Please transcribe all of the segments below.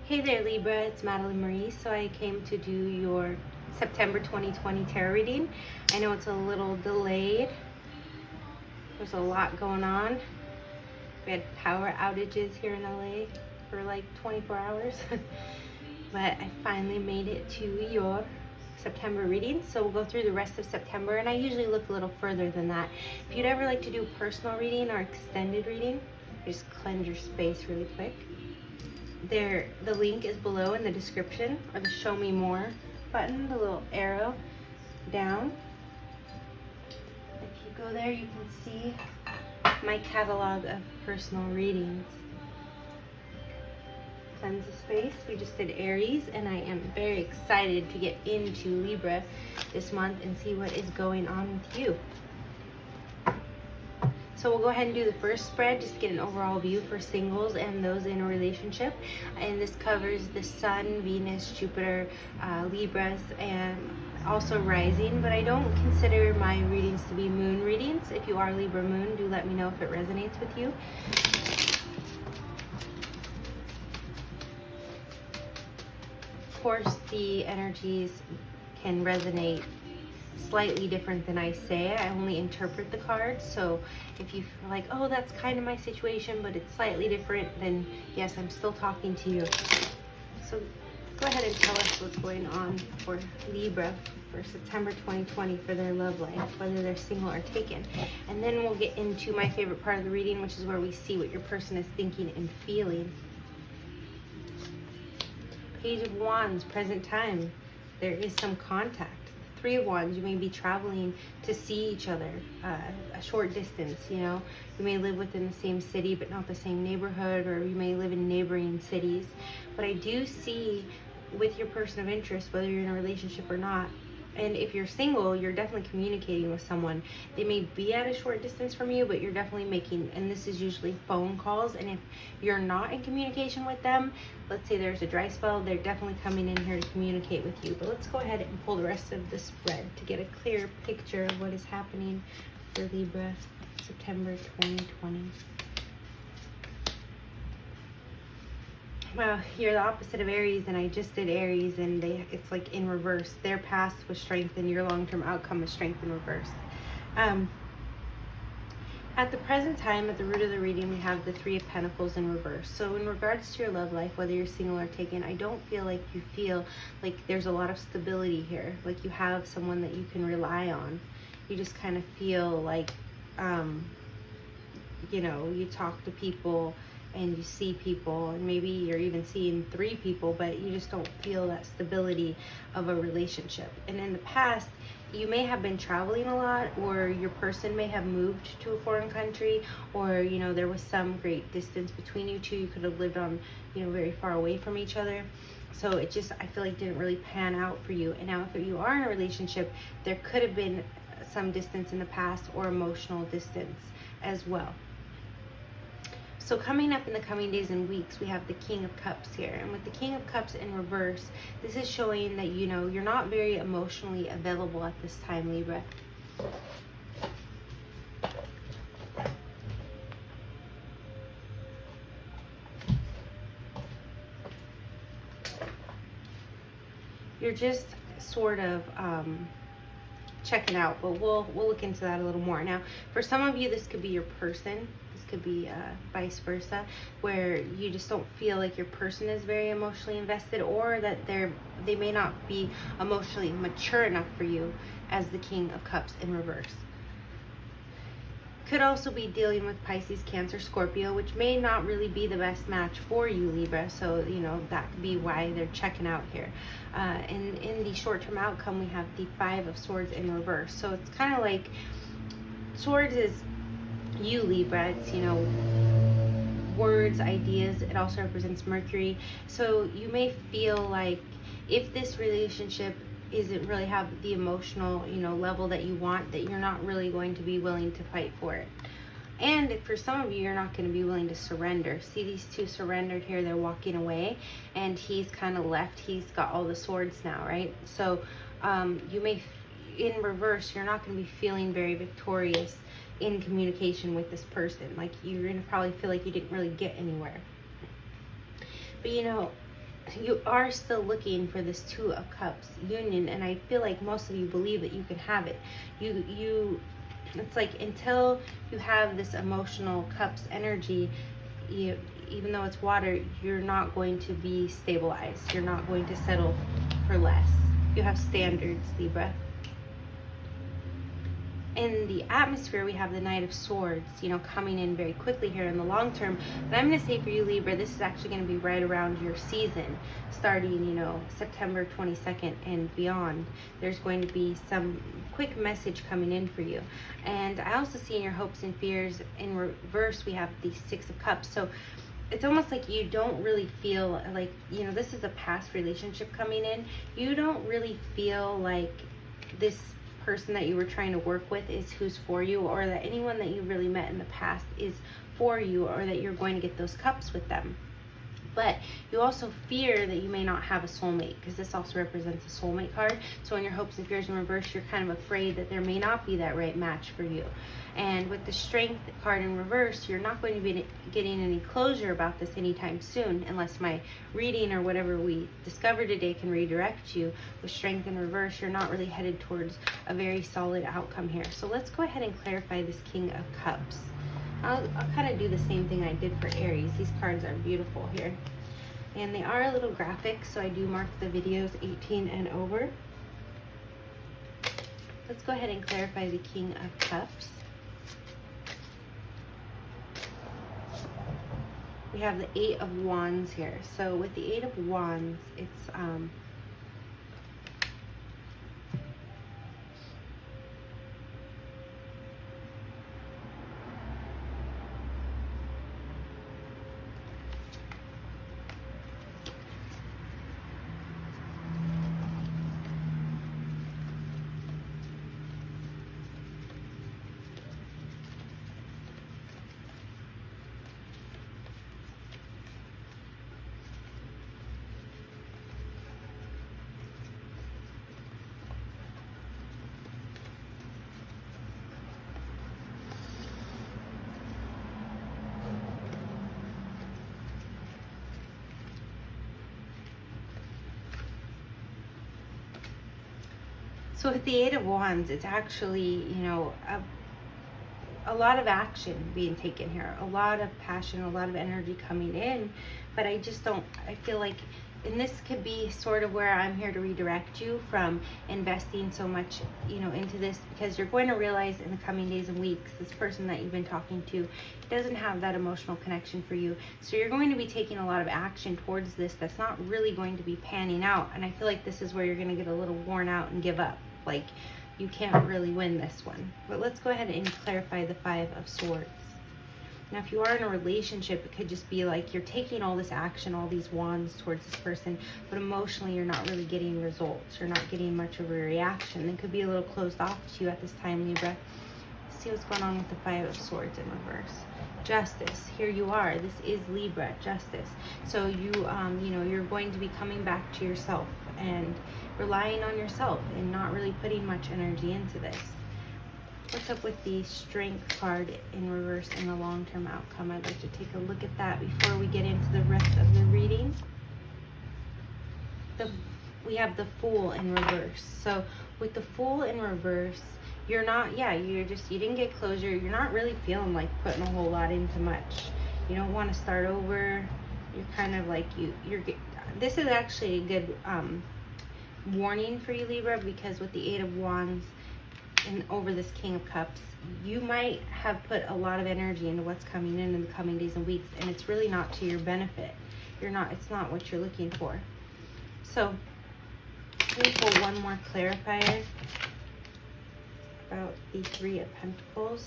Hey there Libra, it's Madeline Marie. So I came to do your September 2020 tarot reading. I know it's a little delayed. There's a lot going on. We had power outages here in LA for like 24 hours. But I finally made it to your September reading. So we'll go through the rest of September, and I usually look a little further than that. If you'd ever like to do a personal reading or extended reading, just cleanse your space really quick. The link is below in the description, or the show me more button, the little arrow down. If you go there, you can see my catalog of personal readings. Cleanse the space. We just did Aries, and I am very excited to get into Libra this month and see what is going on with you. So we'll go ahead and do the first spread, just to get an overall view for singles and those in a relationship. And this covers the Sun, Venus, Jupiter, Libras, and also rising. But I don't consider my readings to be moon readings. If you are Libra moon, do let me know if it resonates with you. Of course, the energies can resonate slightly different than I say. I only interpret the cards, so if you feel like, oh, that's kind of my situation, but it's slightly different, then yes, I'm still talking to you. So go ahead and tell us what's going on for Libra for September 2020 for their love life, whether they're single or taken. And then we'll get into my favorite part of the reading, which is where we see what your person is thinking and feeling. Page of Wands, present time. There is some contact. Three of Wands, you may be traveling to see each other, a short distance, you know. You may live within the same city but not the same neighborhood, or you may live in neighboring cities. But I do see with your person of interest, whether you're in a relationship or not, and if you're single, you're definitely communicating with someone. They may be at a short distance from you, but you're definitely making, and this is usually phone calls. And if you're not in communication with them, let's say there's a dry spell, they're definitely coming in here to communicate with you. But let's go ahead and pull the rest of the spread to get a clear picture of what is happening for Libra September 2020. Well, you're the opposite of Aries, and I just did Aries, and it's like in reverse. Their past was strength, and your long-term outcome is strength in reverse. At the present time, at the root of the reading, we have the Three of Pentacles in reverse. So in regards to your love life, whether you're single or taken, I don't feel like you feel like there's a lot of stability here. Like you have someone that you can rely on. You just kind of feel like, you know, you talk to people and you see people, and maybe you're even seeing three people, but you just don't feel that stability of a relationship. And in the past, you may have been traveling a lot, or your person may have moved to a foreign country, or, you know, there was some great distance between you two. You could have lived on, you know, very far away from each other. So it just, I feel like, didn't really pan out for you. And now if you are in a relationship, there could have been some distance in the past, or emotional distance as well. So coming up in the coming days and weeks, we have the King of Cups here. And with the King of Cups in reverse, this is showing that, you know, you're not very emotionally available at this time, Libra. You're just sort of checking out, but we'll look into that a little more. Now, for some of you, this could be your person. Could be vice versa, where you just don't feel like your person is very emotionally invested, or that they may not be emotionally mature enough for you, as the King of Cups in reverse. Could also be dealing with Pisces, Cancer, Scorpio, which may not really be the best match for you, Libra. So, you know, that could be why they're checking out here. And in the short-term outcome, we have the Five of Swords in reverse. So it's kind of like Swords is you, Libra. It's, you know, words, ideas. It also represents Mercury. So you may feel like if this relationship isn't really have the emotional, you know, level that you want, that you're not really going to be willing to fight for it. And for some of you, you're not going to be willing to surrender. See, these two surrendered here. They're walking away, and he's kind of left. He's got all the swords now, right? So you may, in reverse, you're not going to be feeling very victorious in communication with this person. Like, you're going to probably feel like you didn't really get anywhere. But, you know, you are still looking for this Two of Cups union, and I feel like most of you believe that you can have it. It's like until you have this emotional cups energy, even though it's water, you're not going to be stabilized. You're not going to settle for less. You have standards, Libra. In the atmosphere, we have the Knight of Swords, coming in very quickly here in the long term. But I'm going to say for you, Libra, this is actually going to be right around your season, starting, September 22nd and beyond. There's going to be some quick message coming in for you. And I also see in your hopes and fears, in reverse, we have the Six of Cups. So it's almost like you don't really feel like, this is a past relationship coming in. You don't really feel like this person that you were trying to work with is who's for you, or that anyone that you really met in the past is for you, or that you're going to get those cups with them. But you also fear that you may not have a soulmate, because this also represents a soulmate card. So in your hopes and fears in reverse, you're kind of afraid that there may not be that right match for you. And with the Strength card in reverse, you're not going to be getting any closure about this anytime soon, unless my reading or whatever we discover today can redirect you. With Strength in reverse, you're not really headed towards a very solid outcome here. So let's go ahead and clarify this King of Cups. I'll kind of do the same thing I did for Aries. These cards are beautiful here. And they are a little graphic, so I do mark the videos 18 and over. Let's go ahead and clarify the King of Cups. We have the Eight of Wands here. So with the Eight of Wands, it's so with the Eight of Wands, it's actually, a lot of action being taken here, a lot of passion, a lot of energy coming in. But I feel like, and this could be sort of where I'm here to redirect you from investing so much, into this, because you're going to realize in the coming days and weeks, this person that you've been talking to doesn't have that emotional connection for you. So you're going to be taking a lot of action towards this that's not really going to be panning out. And I feel like this is where you're going to get a little worn out and give up. Like, you can't really win this one. But let's go ahead and clarify the Five of Swords. Now, if you are in a relationship, it could just be like you're taking all this action, all these wands towards this person, but emotionally you're not really getting results. You're not getting much of a reaction. They could be a little closed off to you at this time, Libra. Let's see what's going on with the Five of Swords in reverse. Justice. Here you are. This is Libra, Justice. So you're going to be coming back to yourself and relying on yourself and not really putting much energy into this. What's up with the Strength card in reverse in the long-term outcome? I'd like to take a look at that before we get into the rest of the reading. We have the Fool in reverse. So with the Fool in reverse, you didn't get closure. You're not really feeling like putting a whole lot into much. You don't want to start over. You're kind of like, this is actually a good warning for you, Libra, because with the Eight of Wands and over this King of Cups, you might have put a lot of energy into what's coming in the coming days and weeks, and it's really not to your benefit. It's not what you're looking for. So let me pull one more clarifier about the Three of Pentacles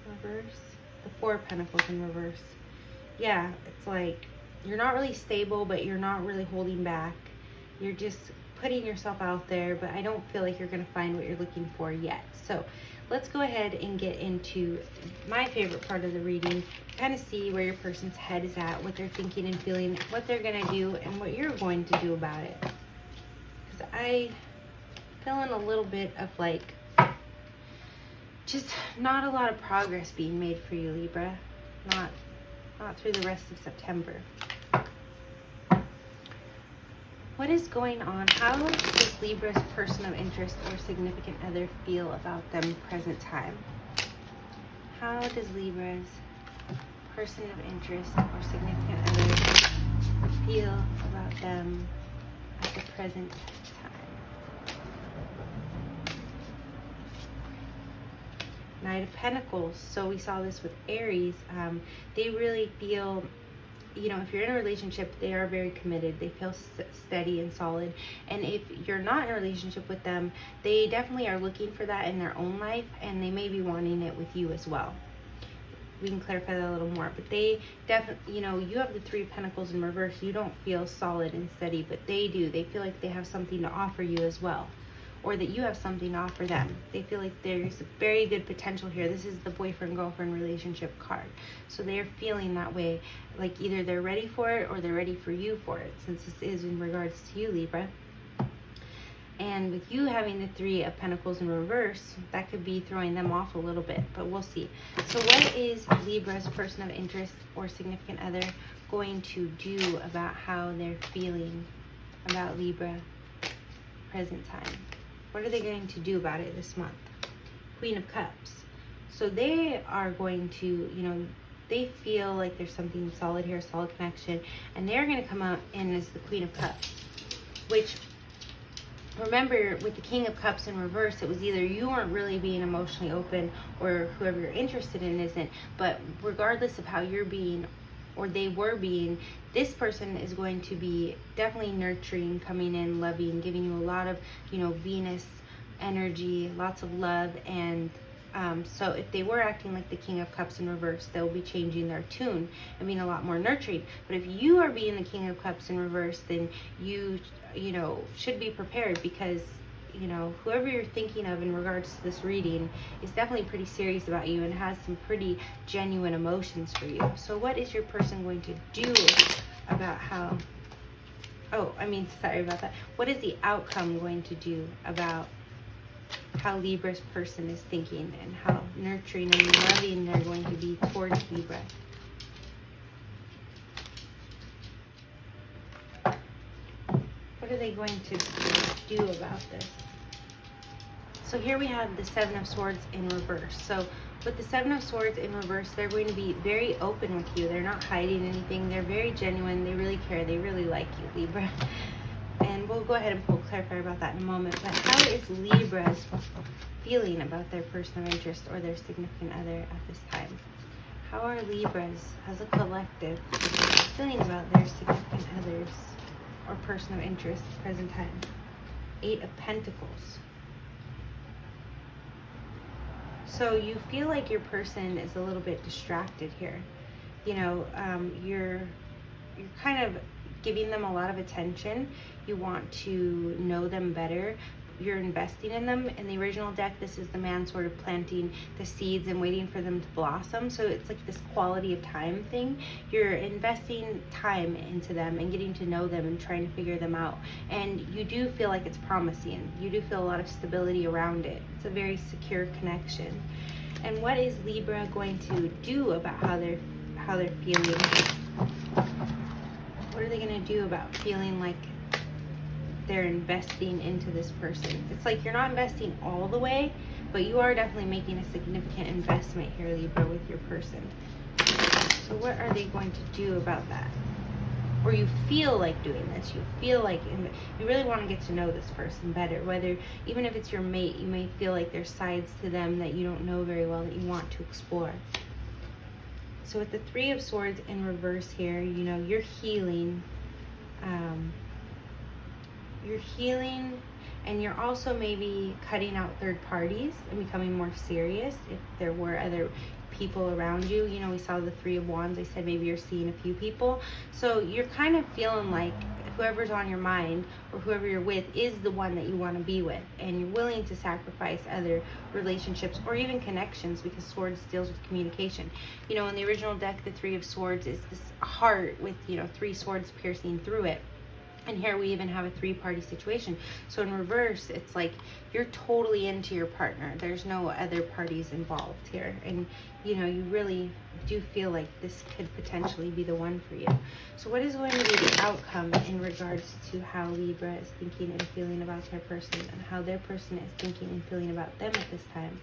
reverse, the Four of Pentacles in reverse. Yeah, it's like you're not really stable, but you're not really holding back. You're just putting yourself out there, but I don't feel like you're going to find what you're looking for yet. So let's go ahead and get into my favorite part of the reading, kind of see where your person's head is at, what they're thinking and feeling, what they're going to do, and what you're going to do about it. Because I feeling a little bit of like just not a lot of progress being made for you, Libra. Not through the rest of September. What is going on? How does Libra's person of interest or significant other feel about them present time? How does Libra's person of interest or significant other feel about them at the present time? Knight of Pentacles. So we saw this with Aries. They really feel, you know, if you're in a relationship, they are very committed. They feel steady and solid. And if you're not in a relationship with them, they definitely are looking for that in their own life, and they may be wanting it with you as well. We can clarify that a little more, but they definitely, you know, you have the Three of Pentacles in reverse. You don't feel solid and steady, but they do. They feel like they have something to offer you as well, or that you have something to offer them. They feel like there's a very good potential here. This is the boyfriend-girlfriend relationship card. So they're feeling that way, like either they're ready for it or they're ready for you for it, since this is in regards to you, Libra. And with you having the Three of Pentacles in reverse, that could be throwing them off a little bit, but we'll see. So what is Libra's person of interest or significant other going to do about how they're feeling about Libra present time? What are they going to do about it this month? Queen of Cups. So they are going to, you know, they feel like there's something solid here, solid connection, and they're going to come out in as the Queen of Cups, which, remember, with the King of Cups in reverse, it was either you weren't really being emotionally open or whoever you're interested in isn't. But regardless of how you're being or they were being, this person is going to be definitely nurturing, coming in, loving, giving you a lot of, you know, Venus energy, lots of love. And so if they were acting like the King of Cups in reverse, they'll be changing their tune and being a lot more nurturing. But if you are being the King of Cups in reverse, then you know, should be prepared, because, you know, whoever you're thinking of in regards to this reading is definitely pretty serious about you and has some pretty genuine emotions for you. So what is your person going to do about how, sorry about that. What is the outcome going to do about how Libra's person is thinking and how nurturing and loving they're going to be towards Libra? What are they going to do about this? So here we have the Seven of Swords in reverse. So with the Seven of Swords in reverse, they're going to be very open with you. They're not hiding anything. They're very genuine. They really care. They really like you, Libra. And we'll go ahead and clarify about that in a moment. But how is Libra's feeling about their person of interest or their significant other at this time? How are Libras as a collective feeling about their significant others or person of interest present time? Eight of Pentacles. So you feel like your person is a little bit distracted here. You know, you're kind of giving them a lot of attention. You want to know them better. You're investing in them. In the original deck, this is the man sort of planting the seeds and waiting for them to blossom. So it's like this quality of time thing. You're investing time into them and getting to know them and trying to figure them out. And you do feel like it's promising. You do feel a lot of stability around it. It's a very secure connection. And what is Libra going to do about how they're feeling? What are they going to do about feeling like they're investing into this person? It's like you're not investing all the way, but you are definitely making a significant investment here, Libra, with your person. So what are they going to do about that? Or you feel like doing this. You feel like you really want to get to know this person better. Whether, even if it's your mate, you may feel like there's sides to them that you don't know very well that you want to explore. So with the Three of Swords in reverse here, you know, you're healing. You're healing, and you're also maybe cutting out third parties and becoming more serious if there were other people around you. You know, we saw the Three of Wands. I said maybe you're seeing a few people. So you're kind of feeling like whoever's on your mind or whoever you're with is the one that you want to be with, and you're willing to sacrifice other relationships or even connections, because Swords deals with communication. You know, in the original deck, the Three of Swords is this heart with, you know, three swords piercing through it. And here we even have a 3-party situation. So in reverse, it's like you're totally into your partner. There's no other parties involved here. And you know, you really do feel like this could potentially be the one for you. So what is going to be the outcome in regards to how Libra is thinking and feeling about their person, and how their person is thinking and feeling about them at this time?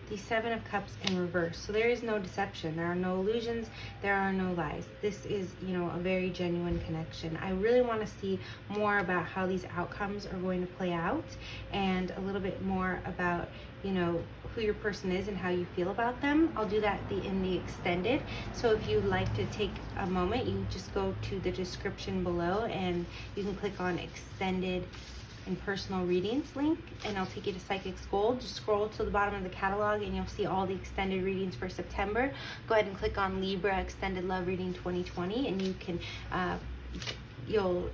The 7 of Cups in reverse. So there is no deception. There are no illusions. There are no lies. This is, you know, a very genuine connection. I really want to see more about how these outcomes are going to play out, and a little bit more about, you know, who your person is and how you feel about them. I'll do that in the extended. So if you'd like to take a moment, you just go to the description below and you can click on extended and personal readings link, and I'll take you to Psychics Gold. Just scroll to the bottom of the catalog and you'll see all the extended readings for September. Go ahead and click on Libra Extended Love Reading 2020, and you can you'll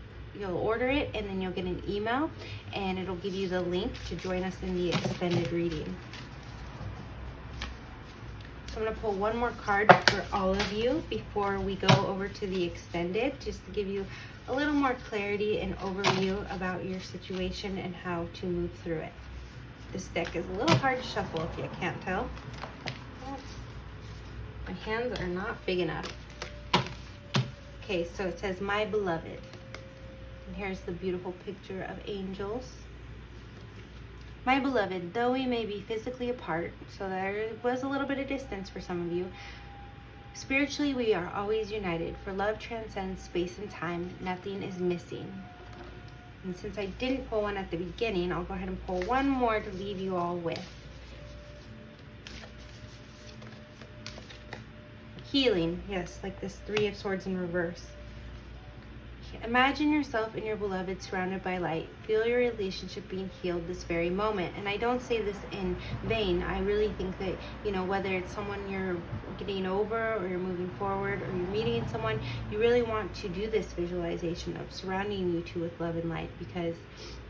order it, and then you'll get an email and it'll give you the link to join us in the extended reading. So I'm going to pull one more card for all of you before we go over to the extended, just to give you a little more clarity and overview about your situation and how to move through it. This deck is a little hard to shuffle if you can't tell. My hands are not big enough. Okay, so it says, my beloved. And here's the beautiful picture of angels. My beloved, though we may be physically apart, so there was a little bit of distance for some of you, spiritually we are always united, for love transcends space and time. Nothing is missing. And since I didn't pull one at the beginning, I'll go ahead and pull one more to leave you all with. Healing, yes, like this 3 of Swords in reverse. Imagine yourself and your beloved surrounded by light. Feel your relationship being healed this very moment. And I don't say this in vain. I really think that, you know, whether it's someone you're getting over or you're moving forward or you're meeting someone, you really want to do this visualization of surrounding you two with love and light, because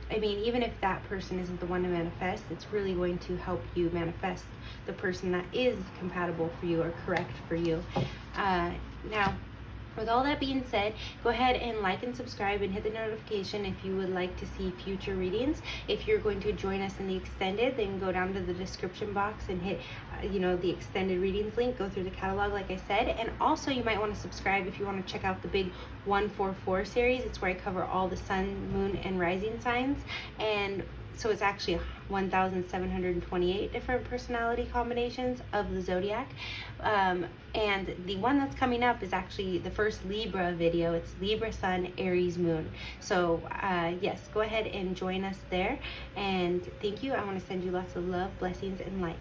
I mean, even if that person isn't the one to manifest, it's really going to help you manifest the person that is compatible for you or correct for you. Now, with all that being said, go ahead and like and subscribe and hit the notification if you would like to see future readings. If you're going to join us in the extended, then go down to the description box and hit you know, the extended readings link. Go through the catalog like I said, and also you might want to subscribe if you want to check out the big 144 series. It's where I cover all the sun, moon, and rising signs, and so it's actually 1,728 different personality combinations of the zodiac. And the one that's coming up is actually the first Libra video. It's Libra Sun, Aries Moon. So yes, go ahead and join us there. And thank you. I want to send you lots of love, blessings, and light.